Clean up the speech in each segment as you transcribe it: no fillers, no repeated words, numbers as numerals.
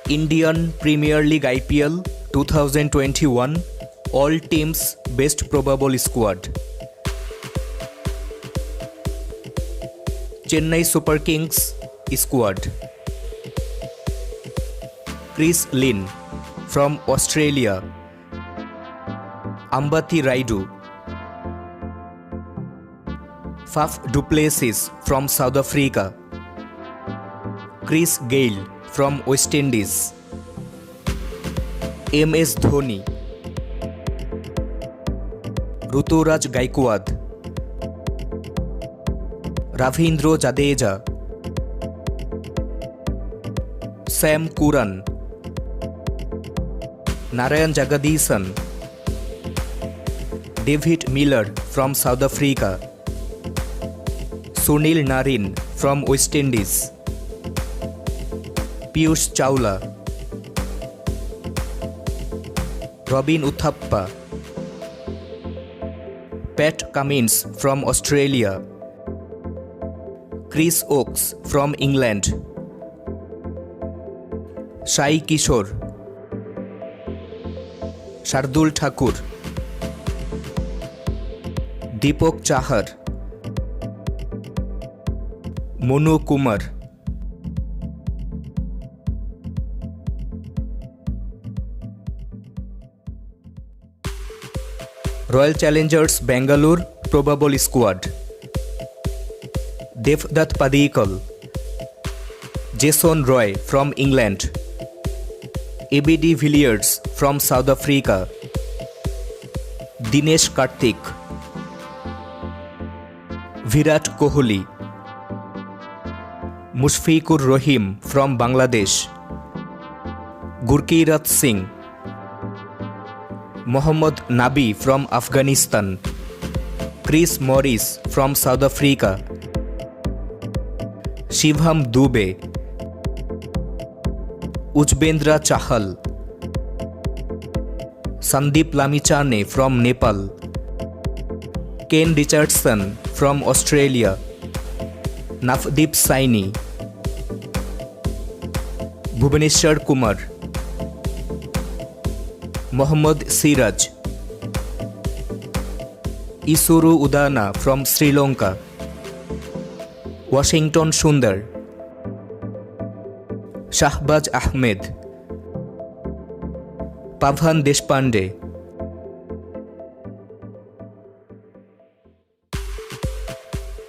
Indian Premier League IPL 2021 All Teams Best Probable Squad. Chennai Super Kings Squad. Chris Lynn from Australia. Ambati Rayudu. Faf du Plessis from South Africa. Chris Gayle from West Indies. MS Dhoni. Ruturaj Gaikwad. Ravindra Jadeja. Sam Curran. Narayan Jagadisan. David Miller from South Africa. Sunil Narine from West Indies. Piyush Chawla. Robin Uthappa. Pat Cummins from Australia. Chris Oakes from England. Sai Kishore. Shardul Thakur. Deepak Chahar. Monu Kumar. Royal Challengers Bangalore Probable Squad. Devdutt Padikkal. Jason Roy from England. AB de Villiers from South Africa. Dinesh Karthik. Virat Kohli. Mushfiqur Rahim from Bangladesh. Gurkeerat Singh. Mohammad Nabi from Afghanistan. Chris Morris from South Africa. Shivam Dube. Ujbendra Chahal. Sandeep Lamichhane from Nepal. Ken Richardson from Australia. Navdeep Saini. Bhubaneswar Kumar. Mohammad Siraj. Isuru Udana from Sri Lanka. Washington Sundar. Shahbaz Ahmed. Pavan Deshpande.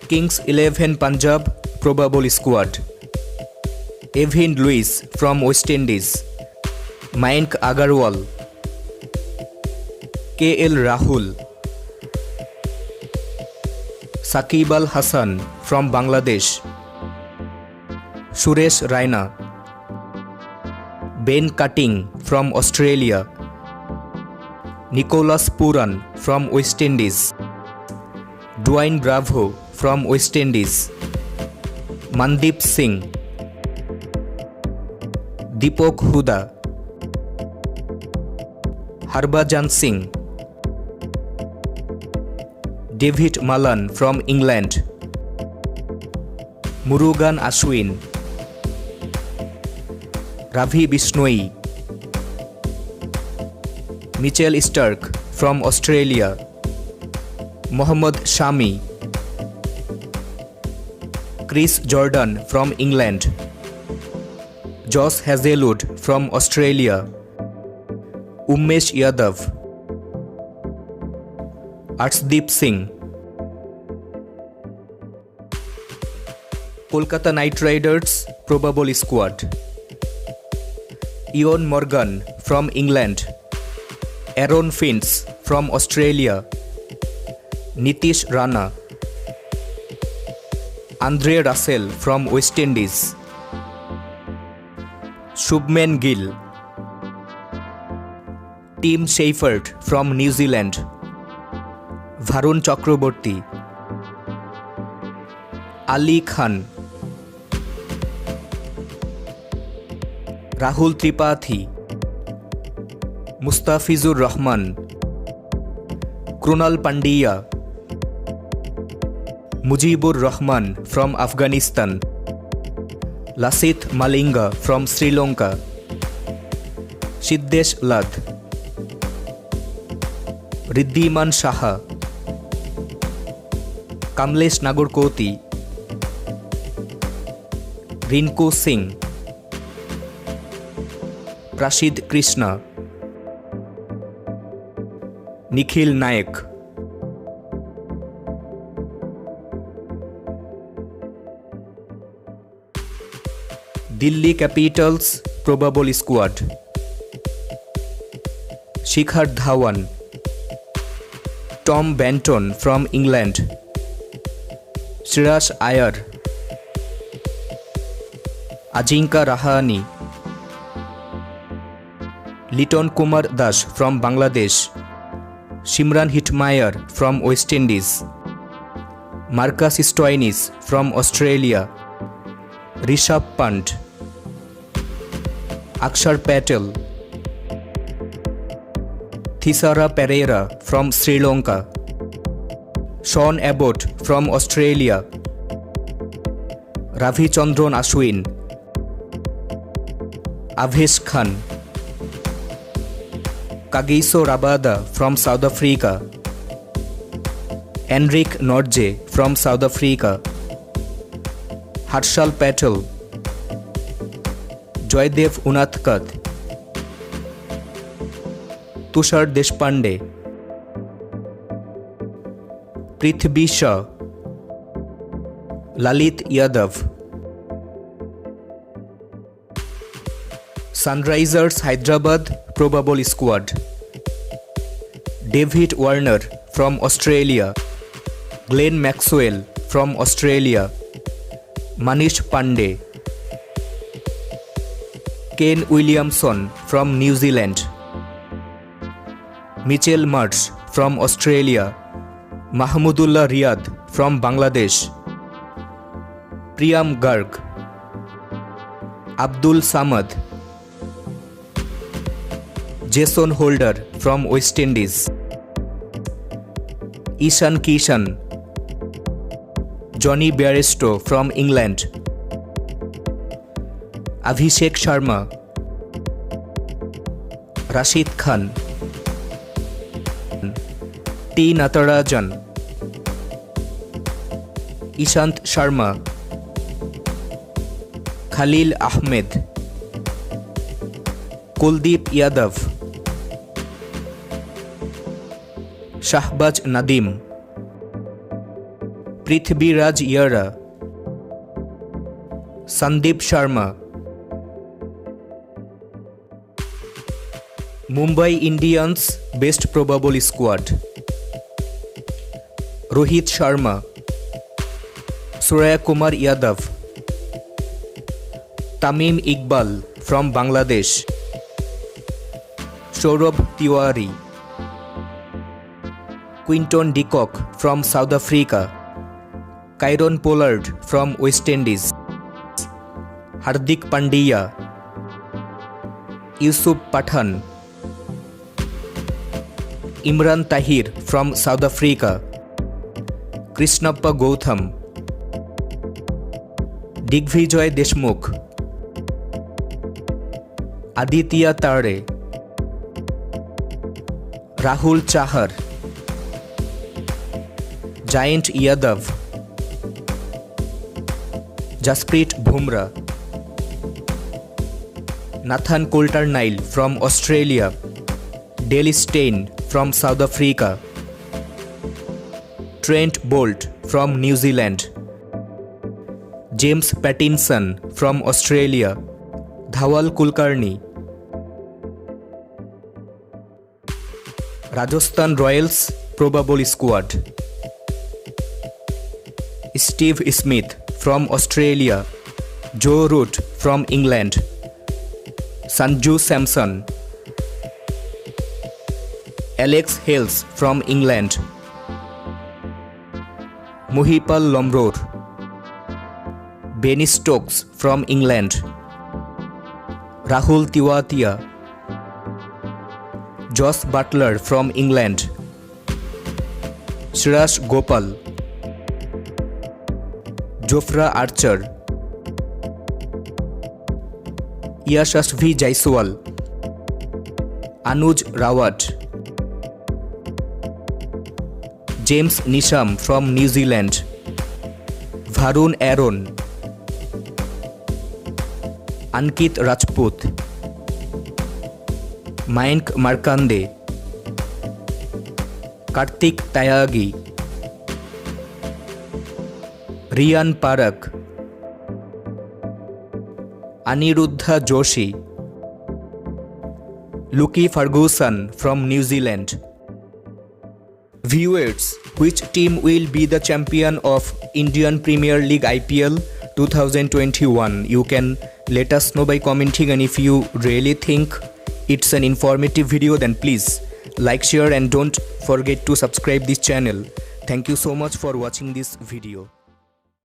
Kings 11 Punjab Probable Squad. Evan Lewis from West Indies. Mayank Agarwal. KL Rahul. Saqib Al Hasan from Bangladesh. Suresh Raina. Ben Cutting from Australia. Nicholas Pooran from West Indies. Dwayne Bravo from West Indies. Mandeep Singh. Deepak Huda. Harbhajan Singh. David Malan from England. Murugan Ashwin. Ravi Bishnoi. Mitchell Starc from Australia. Mohammad Shami. Chris Jordan from England. Josh Hazlewood from Australia. Umesh Yadav. Arshdeep Singh. Kolkata Knight Riders Probable Squad. Eoin Morgan from England. Aaron Finch from Australia. Nitish Rana. Andre Russell from West Indies. Shubman Gill. Tim Shepherd from New Zealand. Varun Chakraborty. Ali Khan. Rahul Tripathi. Mustafizur Rahman. Krunal Pandya. Mujibur Rahman from Afghanistan. Lasith Malinga from Sri Lanka. Siddhesh Lad, Wriddhiman Saha, Kamlesh Nagarkoti, Rinku Singh, Prasidh Krishna, Nikhil Naik. Delhi Capitals probable squad: Shikhar Dhawan, Tom Banton from England, Shreyas Iyer, Ajinkya Rahane, Liton Kumar Das from Bangladesh, Shimron Hetmyer from West Indies, Marcus Stoinis from Australia, Rishabh Pant, Axar Patel, Thisara Perera from Sri Lanka, Sean Abbott from Australia, Ravichandran Ashwin, Avesh Khan, Kagiso Rabada from South Africa, Anrich Nortje from South Africa, Harshal Patel, Jaydev Unadkat, Tushar Deshpande, Prithvi Shaw, Lalit Yadav. Sunrisers Hyderabad probable squad: David Warner from Australia, Glenn Maxwell from Australia, Manish Pandey, Kane Williamson from New Zealand, Mitchell Marsh from Australia, Mahmudullah Riyad from Bangladesh, Priyam Garg, Abdul Samad, Jason Holder from West Indies, Ishan Kishan, Jonny Bairstow from England, Abhishek Sharma, Rashid Khan, T Natarajan, Ishant Sharma, Khaleel Ahmed, Kuldeep Yadav, Shahbaz Nadeem, Prithviraj Yarra, Sandeep Sharma. Mumbai Indians best probable squad: Rohit Sharma, Surya Kumar Yadav, Tamim Iqbal from Bangladesh, Saurabh Tiwary, Quinton de Kock from South Africa, Kieron Pollard from West Indies, Hardik Pandya, Yusuf Pathan, Imran Tahir from South Africa, Krishnappa Gowtham, Digvijay Deshmukh, Aditya Tare, Rahul Chahar, Jayant Yadav, Jasprit Bumrah, Nathan Coulter Nile from Australia, Dale Steyn from South Africa, Trent Boult from New Zealand, James Pattinson from Australia, Dhawal Kulkarni. Rajasthan Royals probable squad: Steve Smith from Australia, Joe Root from England, Sanju Samson, Alex Hales from England, Mahipal Lomror, Ben Stokes from England, Rahul Tewatia, Jos Buttler from England, Shreyas Gopal, Jofra Archer, Yashasvi Jaiswal, Anuj Rawat, James Nisham from New Zealand, Varun Aaron, Ankit Rajput, Mayank Markande, Kartik Tyagi, Riyan Parak, Aniruddha Joshi, Lucky Ferguson from New Zealand. Viewers, which team will be the champion of Indian Premier League IPL 2021? You can let us know by commenting, and if you really think it's an informative video, then please like, share and don't forget to subscribe this channel. Thank you so much for watching this video.